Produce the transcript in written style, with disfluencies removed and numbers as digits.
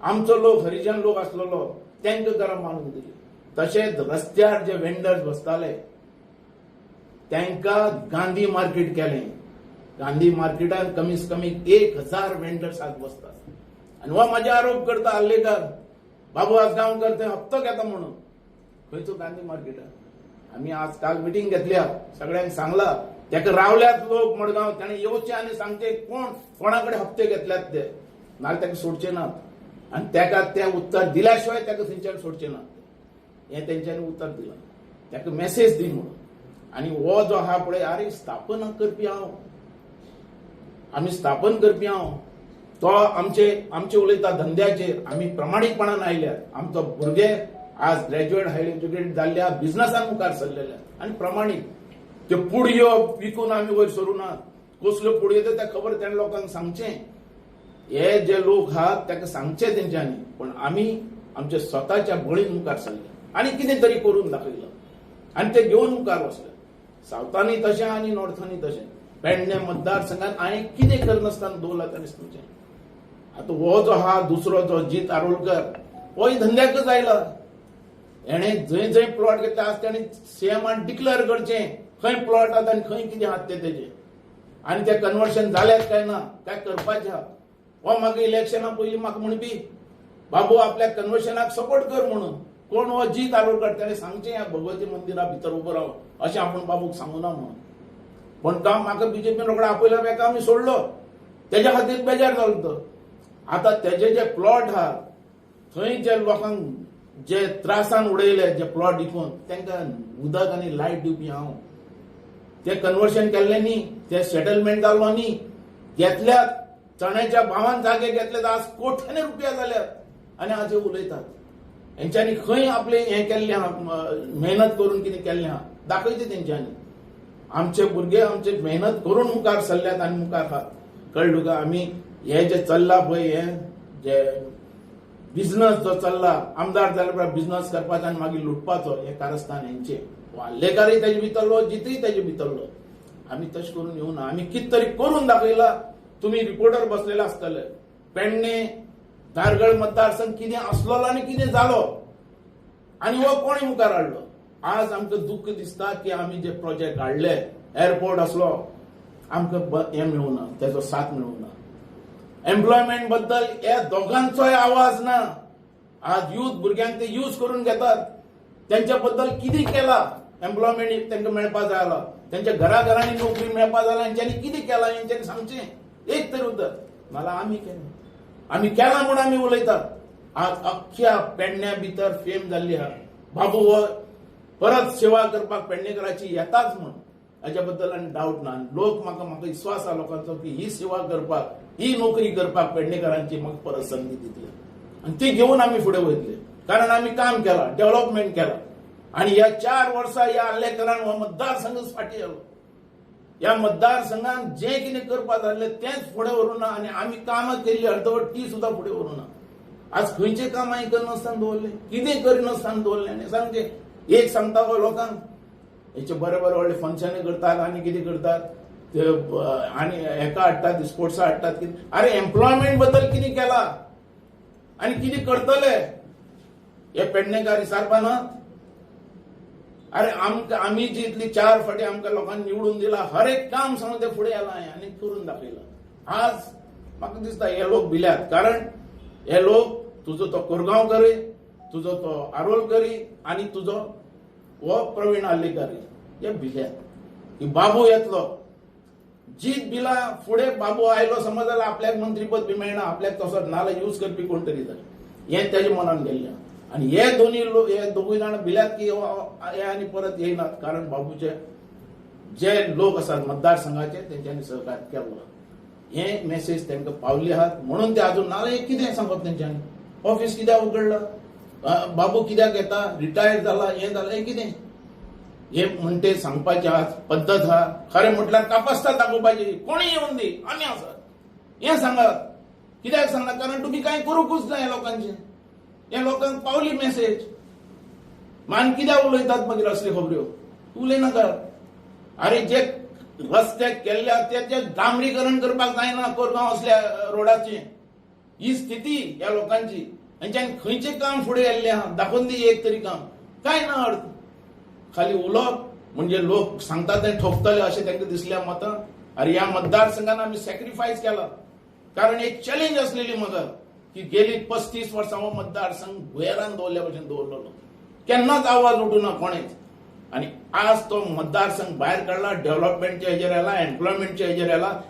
आमचो लोक हरिजन लोक असलेलो त्यांना घरां बांदून दिली. तशेंच रस्त्यार जे वेंडर्स बसताले त्यांका गांधी मार्केट केलें. गांधी मार्केटात कमीत कमी 1000 वेंडर्स आज बसतात. आणि हो माझे आरोप करता आल्लेकर बाबू आसगांवकर ते हप्तो घेता म्हणून. खंयचो गांधी मार्केटात आम्ही आज काल मिटिंग घेतल्या, सगळ्यांक सांगला त्याका रावल्यात लोक मडगांव, त्याने येवचे आनी सांगचे कोणाकडे हप्ते घेतल्यात ते, नाल्यार त्याका सोडचे नात. आणि त्याका ते उत्तर दिल्याशिवाय त्याका थंयच्यान सोडचे नात. हे तेंच्यांनी उत्तर दिलं, त्याका मेसेज दी म्हणून. आणि हो जो आहा पळय, अरे स्थापना करपी हांव, आम्ही स्थापन करपी हांव, तो आमचे उलयता धंद्याचेर. आम्ही प्रामाणीकपणान आयल्यात. आमचो भुरगे आज ग्रॅज्युएट हायर एज्युकेटेड जाल्ल्या, बिझनसान मुखार सरलेल्या आणि प्रामाणीक. ते पुडयो विकून आम्ही वयर सरूना. कसल्यो पुडयो ते खबर त्या लोकांक सांगचे. हे जे लोक आहात ताका सांगचे तेंच्यांनी. पण आम्ही आमच्या स्वताच्या बळीन मुखार सरले आणि कितें तरी करून दाखयलं आणि ते घेवन मुखार वचले. सावथांनी तशें आणि नॉर्थांनी तशें. पेडणे मतदारसंघात हांवें कितें करनासतना दवरला ताणें तुमचें. आतां हो जो आहा दुसरो जो जीत आरोलकर, होय धंद्याकच आयला. हेणे जंय जंय प्लॉट घेतला आज ताणें सीएमान डिक्लेअर करचें खंय प्लॉट आहात आनी खंय कितें आहात ते तेजे. आनी ते कन्वर्शन जाल्यात काय ना काय करपाचें आहा. हो म्हाका इलेक्शना पयलीं म्हाका म्हणपी बाबू आपल्या कन्वर्शनाक सपोर्ट कर म्हणून. कोण हो जीत आरोलकर, ताणें सांगचें ह्या भगवती मंदिरा भितर उबो राव अशें आपूण बाबूक सांगुना म्हणून. पण काम म्हाका बीजेपीन रोखडो आपयला बेका आमी सोडलो. तेज्या खातीर बेजार जालो तो. आता तेजे जे प्लॉट आहा थंय जे लोकांक जे त्रासान उडयले, जे प्लॉट विकून तांकां उदक आनी लायट दिवपी हांव. ते कन्वर्शन केल्लें न्ही, ते सेटलमेंट जालो न्ही. घेतल्यात चण्याच्या भावान जागे घेतले, आज कोट्यांनी रुपया जाल्यात आनी आज हे उलयतात. हेंच्यांनी खंय आपले हें केल्लें आहा, मेहनत करून कितें केल्लें आहा दाखयचें तेंच्यांनी. आमचे भुरगे आमचे मेहनत करून मुखार सरल्यात आनी मुखार आहात. कळ्ळें तुका. आमी हे जे चल्ला पळय, हे जे बिझनस जो चल्ला, आमदार जाल्या उपरांत बिझनस करपाचो आनी मागीर लुटपाचो, हे कारस्थान हेंचे. वाल्लेकारूय तेजे भितरलो, जितूय तेजे भितरलो. आमी तशें करून येवना. आमी कितें तरी करून दाखयला. तुम्ही रिपोर्टर बसलेले आसतले. पेडणे धारगळ मतदारसंघ कितें आसलो आनी कितें जालो आनी हो कोणी मुखार हाडलो. आज आमकां दुःख दिसता की आमी जे प्रोजेक्ट हाडले, एअरपोर्ट असलो, आमकां हें मेळूना, तेजो साथ मेळूना. एम्प्लॉयमेंट बद्दल हे दोगांचोय आवाज ना. आज युथ भुरग्यांक ते यूज करून घेतात. त्यांच्या बद्दल कितें केला, एम्प्लॉयमेंट तांकां मेळपा जाय आसला, त्यांच्या घराघरांनी नोकरी मेळपा जाय, हेंच्यांनी कितें केलां हेंच्यांनी सांगचें. एक तरी उतर मला आमी केलें, आमी केलां म्हणून आमी उलयतात. आज अख्ख्या पेडण्या भितर फेम जाल्ली आहा. बाबू हो परत सेवा करपाक पेडणेकरांची येताच म्हण, हाच्या बद्दल आनी डावट ना. लोक म्हाका विश्वास आहा लोकांचो की ही सेवा करपाक, ही नोकरी करपाक पेडणेकरांची म्हाका परत संदी दितली आनी ती घेवन आमी फुडें वयतले. कारण आमी काम केलां, डेव्हलपमेंट केलां. आणि ह्या 4 वर्सां ह्या आल्लेकरान हो मतदारसंघच फाटी गेलो. ह्या मतदारसंघात जे कितें करपाक जाल्लें तेंच फुडें व्हरूना आनी आमी कामां केल्ली अर्दवट ती सुद्दां फुडें व्हरूना. आज खंयचें काम हांवें करनासतना दवरलें, कितें करिनासतना दवरलें आनी सांगचें. एक सांगता हो लोकांक हेचे बरे बरे व्हडले फंक्शनां करतात आनी कितें करतात ते आनी हेका हाडटात, स्पोर्ट्सा हाडटात. अरे एम्प्लॉयमेंट बद्दल कितें केलां आनी कितें करतले हे पेडणेकार विचारपा नात. अरे आमी जी इतली 4 फाटी आमकां लोकांनी निवडून दिला, हर एक काम सांगून ते फुडें येलां आनी करून दाखयलां. आज म्हाका दिसता हे लोक भिल्यात. कारण हे लोक तुजो तो कोरगांवकरी, तुजो तो आरोलकरी आनी तुजो हो प्रवीण आल्लेकरी हे भिल्यात की बाबू येतलो. जीत बिला फुडें बाबू आयलो समज जाल्यार आपल्याक मंत्रीपद बी मेळना, आपल्याक तसो नाल्यार यूज करपी कोण तरी जाय, हें तेजे मनान गेल्लें. आनी हे दोगूय जाण भिल्यात की हे आनी परत येयनात. कारण बाबूचे जे लोक आसात मतदारसंघाचे तेंच्यांनी सहकार्य केलो. हे मेसेज तांकां पावली आहात म्हणून ते अजून नाल्यार कितें सांगप तेंच्यांनी. ऑफिस कित्याक उगडला, बाबू कित्याक येता, रिटायर जाला, हें जालें, हें कितें हे म्हणटे सांगपाची आज पद्दत आहा. खरें म्हटल्यार कापासता दाखोवपाची, कोणी येवन दी आमी आसात हें सांगात. कित्याक सांगना, कारण तुमी कांय करूंकूच ना. हे लोकांचें हे लोकांक पावली मेसेज. मान कित्याक उलयतात मागीर असल्यो खबऱ्यो उलयनाकात. अरे जे रस्ते केल्ले तेचे डांबरीकरण करपाक जायना कोरगांव असल्या रोडाचें. ही स्थिती या लोकांची. यांच्यानी खंयचे काम फुडें गेल्ले आहा दाखोवन दी एक तरी काम. काय ना अर्थ. खाली उलोवप म्हणजे लोक सांगतात ते ठोकतले असे तांकां दिसल्या मतां. अरे ह्या मतदारसंघात आम्ही सॅक्रिफायस केला. कारण एक चॅलेंज असलेली म्हाका की गेली 35 वर्सां हो मतदारसंघ भुयेरान दवरल्या भशेन दवरलेलो. केन्नाच आवाज उठूना कोणेच. आणि आज तो मतदारसंघ भायर काडला, डेव्हलपमेंटच्या हेजेर आयला, एम्प्लॉयमेंटच्या हेजेर आयला.